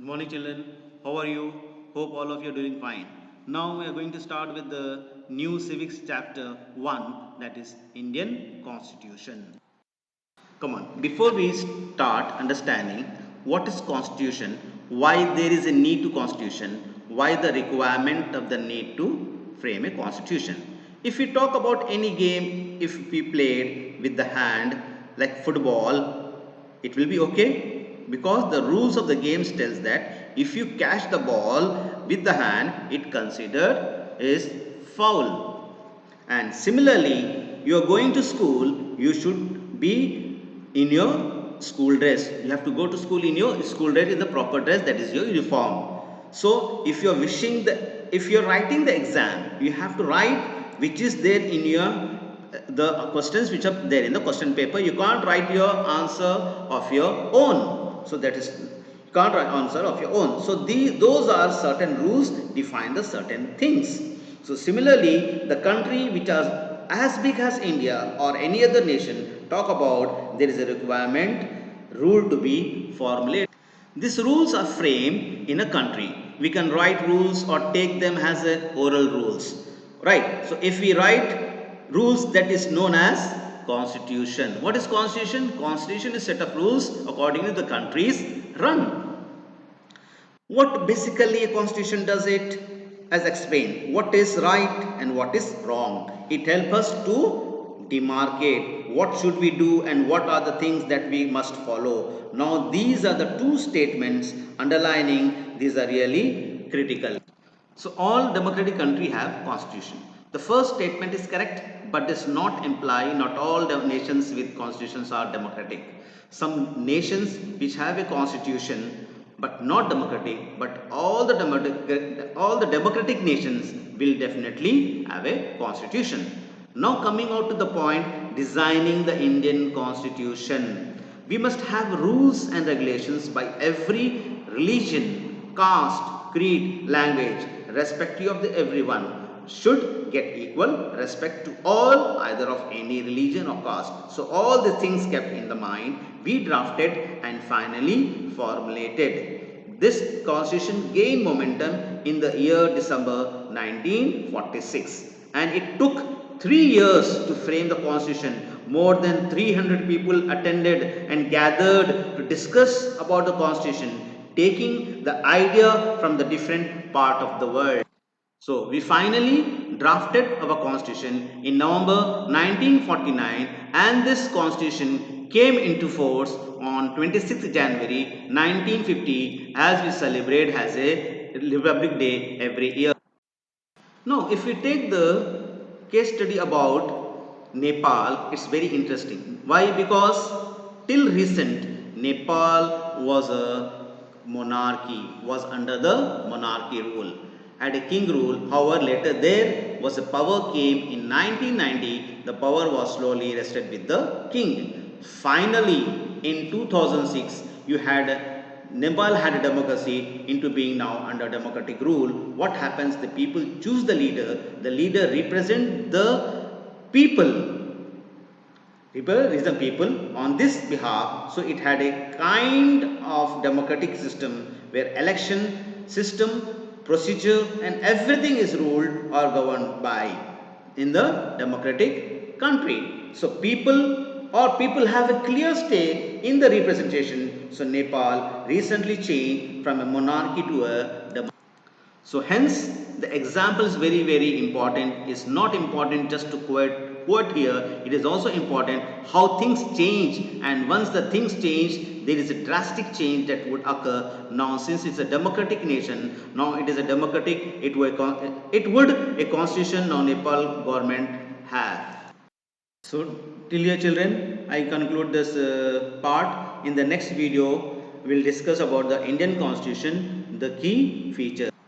morning, children. How are you? Hope all of you are doing fine. Now we are going to start with the new civics chapter 1, that is Indian Constitution. Come on, before we start understanding what is Constitution, why there is a need to Constitution, why the requirement of the need to frame a Constitution. If we talk about any game, if we played with the hand like football, it will be okay because the rules of the games tells that if you catch the ball with the hand, it considered is foul. And similarly, you are going to school, you should be in your school dress. You have to go to school in your school dress, in the proper dress, that is your uniform. So if you are if you are writing the exam, you have to write which is there in your the questions which are there in the question paper. You can't write your answer of your own. So that is, you can't write answer of your own. So those are certain rules define the certain things. So similarly, the country which are as big as India or any other nation talk about there is a requirement rule to be formulated. These rules are framed in a country. We can write rules or take them as a oral rules, right? So if we write rules, that is known as Constitution. What is Constitution? Constitution is set of rules according to the countries run. What basically a Constitution does it? As explained, what is right and what is wrong. It helps us to demarcate what should we do and what are the things that we must follow. Now these are the two statements underlining, these are really critical. So all democratic countries have constitution. The first statement is correct, but does not imply not all the nations with constitutions are democratic. Some nations which have a constitution but not democratic, but all the democratic nations will definitely have a constitution. Now coming out to the point, designing the Indian Constitution. We must have rules and regulations by every religion, caste, creed, language, respective of everyone should get equal respect to all, either of any religion or caste. So all the things kept in the mind, we drafted and finally formulated. This constitution gained momentum in the year December 1946, and it took 3 years to frame the constitution. More than 300 people attended and gathered to discuss about the constitution, taking the idea from the different part of the world. So we finally drafted our constitution in November 1949, and this constitution came into force on 26th January 1950 as we celebrate as a Republic Day every year. Now if we take the case study about Nepal, it's very interesting. Why? Because till recent Nepal was a monarchy, was under the monarchy rule, had a king rule. However, later there was a power came in 1990, the power was slowly rested with the king. Finally in 2006 you had Nepal had a democracy into being now under democratic rule. What happens? The people choose the leader represent the people. People is the people on this behalf. So it had a kind of democratic system where election system, procedure and everything is ruled or governed by in the democratic country. So people have a clear stake in the representation. So Nepal recently changed from a monarchy to a democracy. So hence the example is very, very important. It's not important just to quote here. It is also important how things change, and once the things change, there is a drastic change that would occur. Now since it's a democratic nation, now it is a democratic, it would a constitution now Nepal government have. So till here children, I conclude this part. In the next video, we'll discuss about the Indian Constitution, the key features.